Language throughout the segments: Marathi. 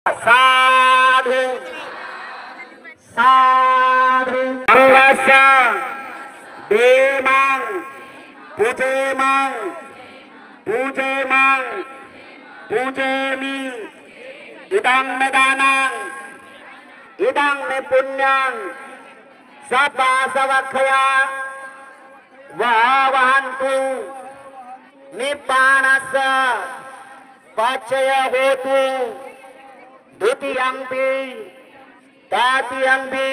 साधु साधु सर्वस्य देवां पूजेमां पूजेमां पूजेमि इदं मे दानं इदं मे पुण्यं सपासवक्षया वहन्तु निब्बाणस्य पचय होतु द्वितीयंपि तृतीयंपि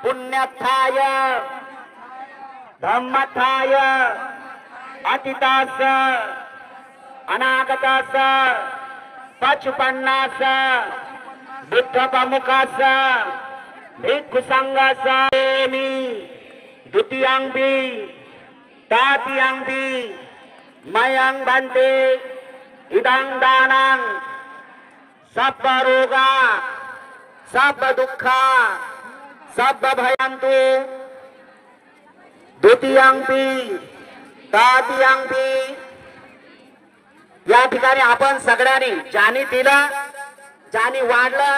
पुण्यर्थाय धम्मर्थाय अतीतास्य अनागतास्य पचुपन्नास्य बुद्धप्रमुखास्य भिक्षुसंघास्य द्वितीयंपि तृतीयंपि मयं भन्ते इदं दानं सब रोगा सब दुःखा सब भयंतु द्वितीयंपि तृतीयंपि। या ठिकाणी आपण सगळ्यांनी ज्यांनी दिलं ज्यांनी वाढलं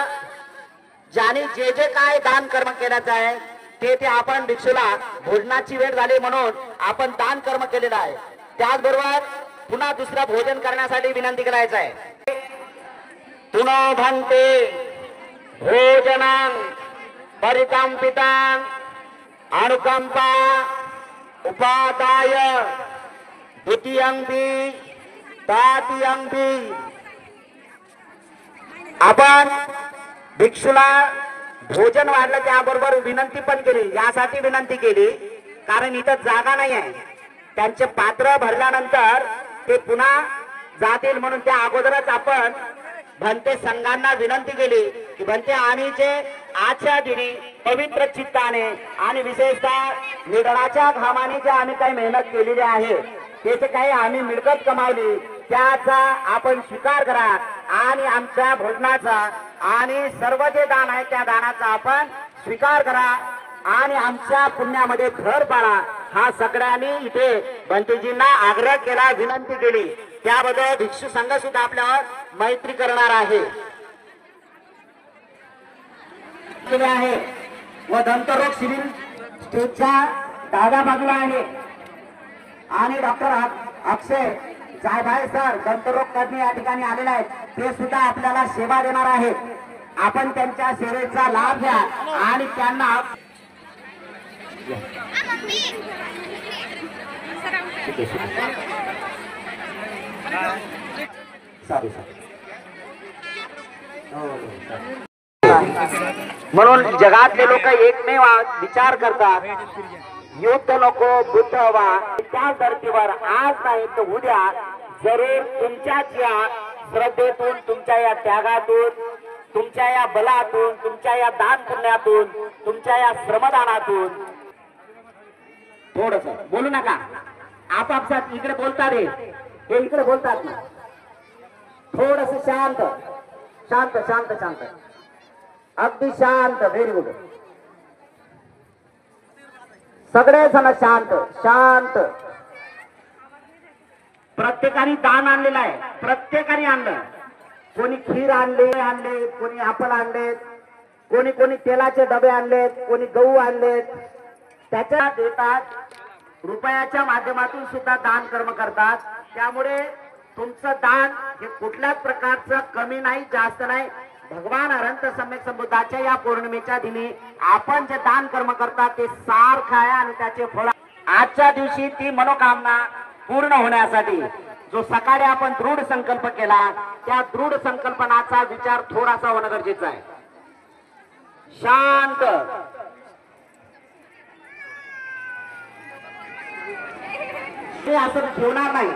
ज्यांनी जे जे काय दान कर्म केल्याचं आहे ते आपण भिक्षूला भोजनाची वेळ झाली म्हणून आपण दान कर्म केलेलं आहे। त्याचबरोबर पुन्हा दुसरा भोजन करण्यासाठी विनंती करायचं आहे। तुनो भन्ते भोजनं परिकंपितं अनुकंपा उपादाय द्वितीयंपि तृतीयंपि। आपण भिक्षुला भोजन वाढलं त्याबरोबर विनंती पण केली। यासाठी विनंती केली कारण इथं जागा नाही आहे। त्यांचे पात्र भरल्यानंतर ते पुन्हा जातील म्हणून त्या अगोदरच आपण भंते संघांना विनंती केली की भंते आम्ही जे आजच्या दिनी पवित्र चित्ताने आणि विशेषतः निधनाच्या घामाने जे आम्ही काही मेहनत केलेली आहे त्याचे काही आम्ही मिळकत कमावली त्याचा आपण स्वीकार करा आणि आमच्या भोजनाचा आणि सर्व जे दान आहे त्या दानाचा आपण स्वीकार करा आणि आमच्या पुण्यामध्ये भर पाडा। हा सगळ्यांनी इथे भंतेजींना आग्रह केला विनंती केली। त्याबद्दल भिक्षू संघ सुद्धा आपल्यावर मैत्री करणार आहे व दंतरोग शिबिर स्टेजच्या डाव्या बाजूला आहे आणि डॉक्टर अक्षय जायभाई सर दंतरोग तज्ञ या ठिकाणी आलेले आहेत। ते सुद्धा आपल्याला सेवा देणार आहेत। आपण त्यांच्या सेवेचा लाभ घ्या आणि त्यांना म्हणून जगातले लोक एकमेव विचार करतात युद्ध नको बुद्ध व्हा। त्या धर्तीवर आज नाही तर उद्या जरूर तुमच्याच या श्रद्धेतून तुमच्या या त्यागातून तुमच्या या बलातून तुमच्या या दान पुण्यातून तुमच्या या श्रमदानातून थोडस बोलू नका आपापसात इकडे बोलतात हे इकडे बोलतात ना थोडस शांत शांत शांत शांत अगदी शांत व्हेरी गुड सगळे जण शांत शांत। प्रत्येकाने दान आणलेलं आहे प्रत्येकाने आणलं कोणी खीर आणले कोणी ऍपल आणलेत कोणी कोणी तेलाचे डबे आणलेत कोणी गहू आणलेत त्याच्या देतात रुपयाच्या माध्यमातून सुद्धा दान कर्म करतात। त्यामुळे तुमचं दान हे कुठल्याच प्रकारचं कमी नाही जास्त नाही। भगवान अनंत सम्यक संबुद्धाच्या या पौर्णिमेच्या दिनी आपण जे दान कर्म करतात ते सारखं आहे आणि त्याचे फळ आजच्या दिवशी ती मनोकामना पूर्ण होण्यासाठी जो सकाळी आपण दृढ संकल्प केला त्या दृढ संकल्पनाचा विचार थोडासा होणं गरजेचं आहे। शांत असं ठेवणार नाही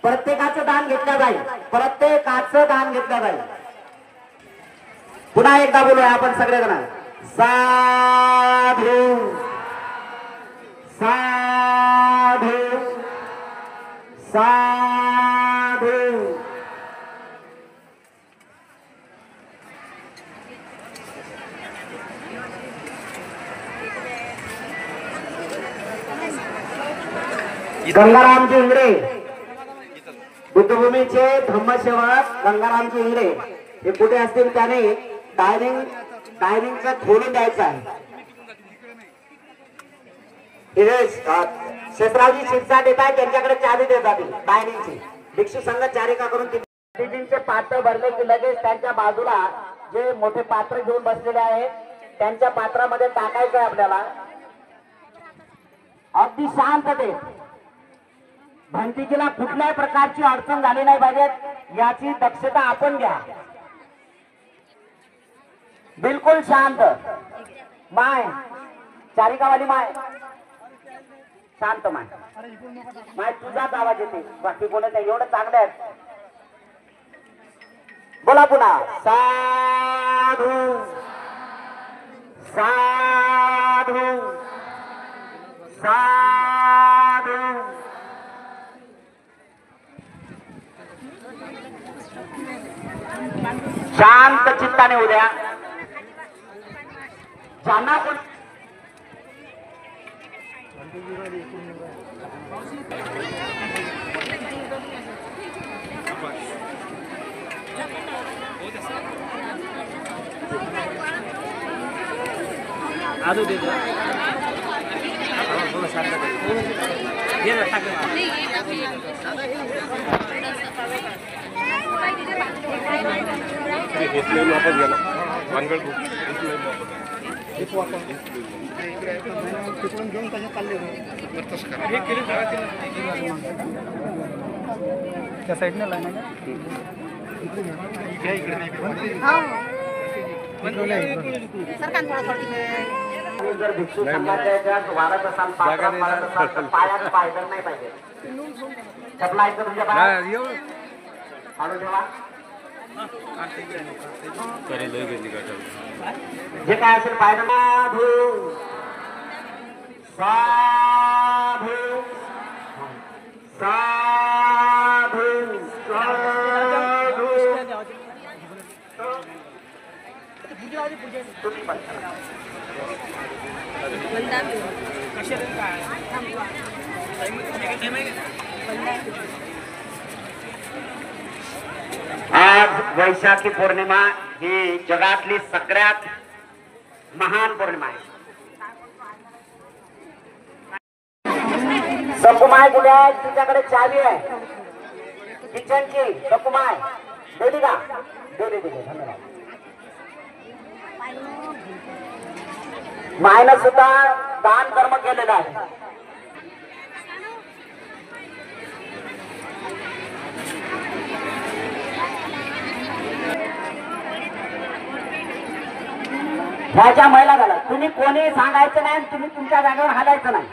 प्रत्येकाचं दान घेतलं जाईल प्रत्येकाचं दान घेतलं जाईल। पुन्हा एकदा बोलूया आपण सगळेजण साधू साधू साधू। गंगारामजी इंगळे बुद्धभूमीचे धम्मसेवक गंगारामजी इंगळे हे कुठे असतील त्याने डायनिंगचं खोलून द्यायचं आहे. शेषरावजी शिरसाट येत आहे त्यांच्याकडे चावी देतात डायनिंगची. भिक्षू संघ चारिका करून तिथे पात्र भरले की लगेच त्यांच्या बाजूला जे मोठे पात्र घेऊन बसलेले आहेत त्यांच्या पात्रामध्ये टाकायचं आहे आपल्याला. अगदी शांततेत भंतिकीला कुठल्याही प्रकारची अडचण झाली नाही पाहिजे याची दक्षता आपण घ्या. बिलकुल शांत. माय चारिकावाली माय शांत. माय तुझाच आवाज येते बाकी कोणाचा. एवढं चांगलं आहे. बोला पुन्हा. साधू साधू साधू. शांत चित्ताने उद्या ज्यांना पण आजू दे वापस गेला वानगड घेऊन कशा चालले त्या साईडने लाईन आहे जर भिक्षू संघाच्या वाढत असाल पायात पायदल नाही पाहिजे. चपला आहे तुमच्या पायात काढून ठेवा. जे काय असेल पायदल. साधू साधू साधू आज वैशाखी पौर्णिमा ही जगातली सगळ्यात महान पौर्णिमा आहे. सकुमाय कुठे आहे? तुझ्याकडे चावी आहे किचनची. सकुमाय दिली का? दिली. धन्यवाद. मायनं सुद्धा दान कर्म केलेलं आहे. ह्या ज्या महिला झाल्या तुम्ही कोणी सांगायचं नाही. तुम्ही तुमच्या जागेवर हालायचं नाही.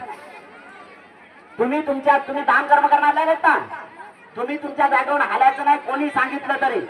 तुम्ही दान कर्म करणार नाही ना. तुम्ही तुमच्या जागेवर हालायचं नाही कोणी सांगितलं तरी.